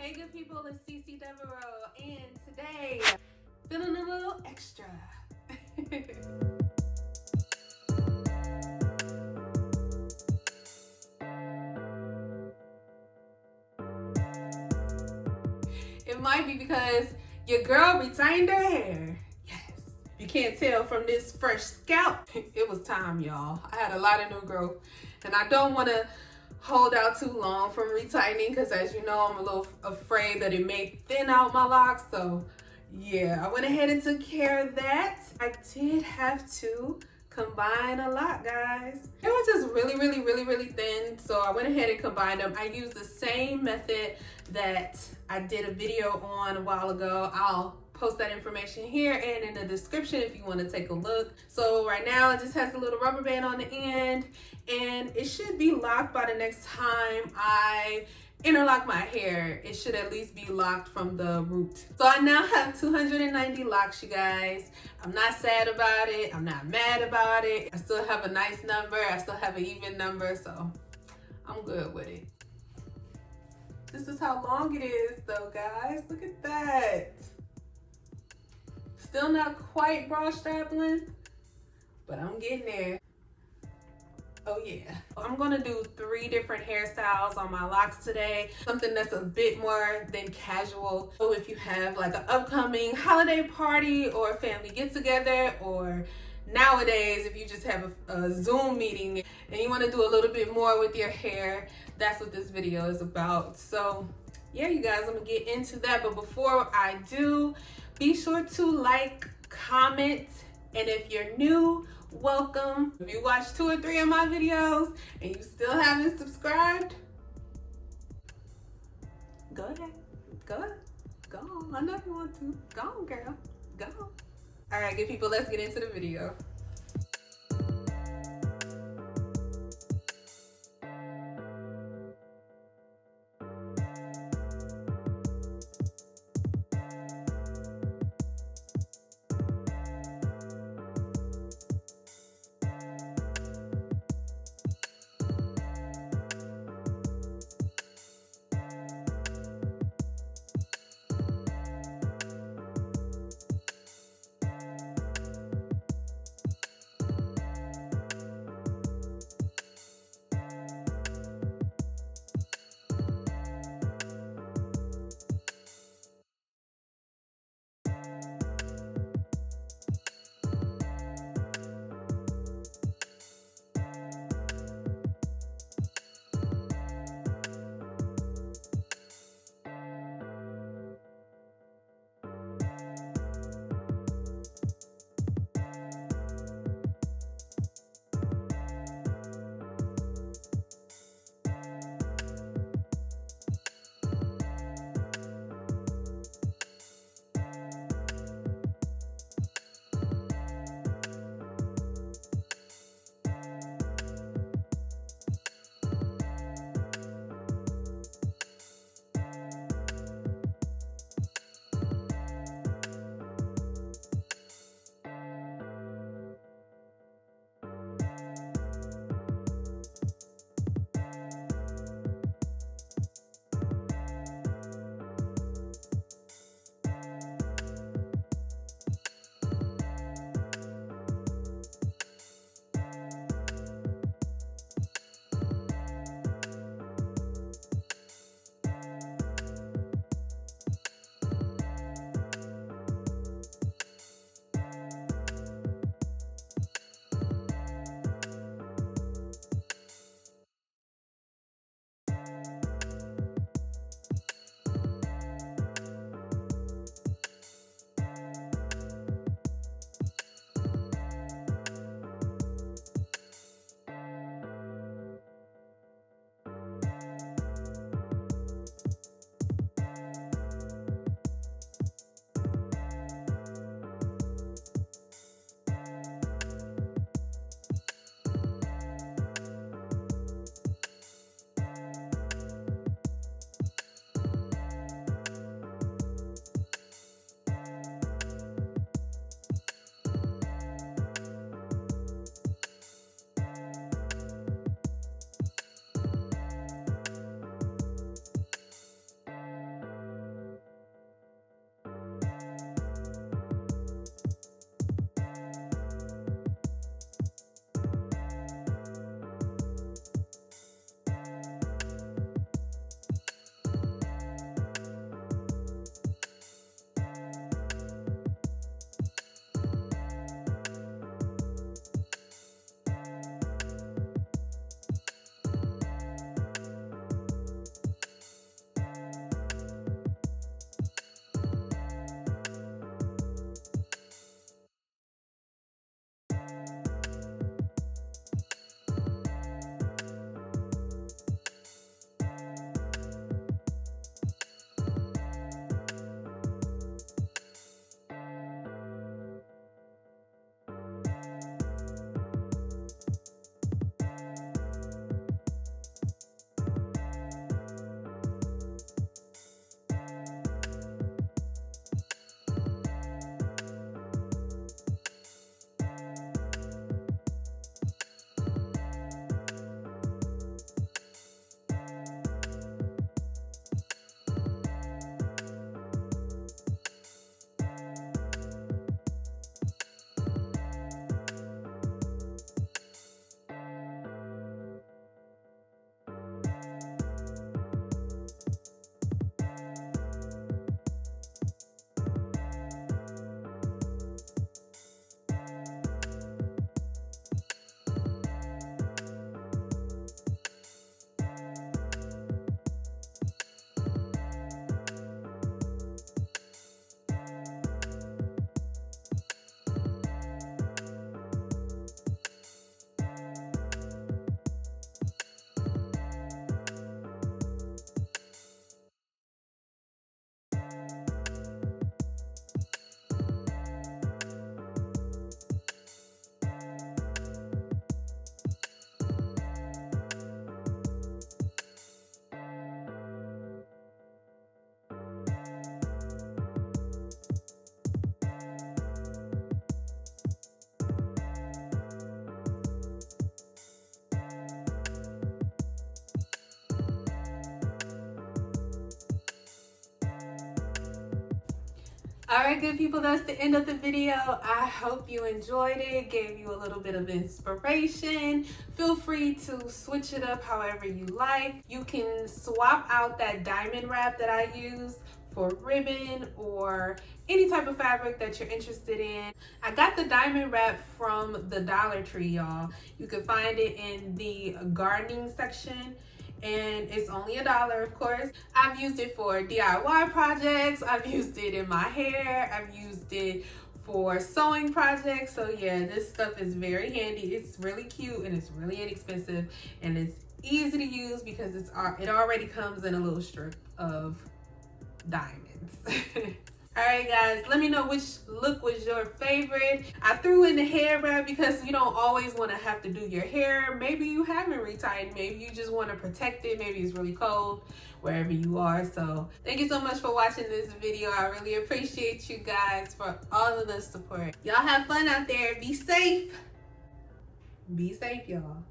Hey good people, it's Cece Devereaux, and today, feeling a little extra. It might be because your girl retained her hair. Yes. You can't tell from this fresh scalp. It was time, y'all. I had a lot of new growth, and I don't want to hold out too long from retightening because, as you know, I'm a little afraid that it may thin out my locks. So yeah, I went ahead and took care of that. I did have to combine a lot, guys. They were just really thin, so I went ahead and combined them. I used the same method that I did a video on a while ago. I'll post that information here and in the description if you want to take a look. So right now it just has a little rubber band on the end, and it should be locked by the next time I interlock my hair. It should at least be locked from the root. So I now have 290 locks, you guys. I'm not sad about it. I'm not mad about it. I still have a nice number. I still have an even number, so I'm good with it. This is how long it is though, guys. Look at that. Still not quite bra strapping, but I'm getting there. Oh yeah. I'm gonna do 3 different hairstyles on my locks today. Something that's a bit more than casual. So if you have like an upcoming holiday party or a family get together, or nowadays if you just have a Zoom meeting and you wanna do a little bit more with your hair, that's what this video is about. So yeah, you guys, I'm gonna get into that. But before I do, be sure to like, comment, and if you're new, welcome. If you watch 2 or 3 of my videos and you still haven't subscribed, go ahead, go on. I know you want to. Go on, girl, go on. All right, good people, let's get into the video. Alright, good people, that's the end of the video. I hope you enjoyed it, gave you a little bit of inspiration. Feel free to switch it up however you like. You can swap out that diamond wrap that I used for ribbon or any type of fabric that you're interested in. I got the diamond wrap from the Dollar Tree, y'all. You can find it in the gardening section, and it's only $1, of course. I've used it for DIY projects. I've used it in my hair. I've used it for sewing projects. So yeah, this stuff is very handy. It's really cute and it's really inexpensive, and it's easy to use because it already comes in a little strip of diamonds. All right, guys, let me know which look was your favorite. I threw in the hair wrap because you don't always want to have to do your hair. Maybe you haven't retied. Maybe you just want to protect it. Maybe it's really cold wherever you are. So thank you so much for watching this video. I really appreciate you guys for all of the support. Y'all have fun out there. Be safe. Be safe, y'all.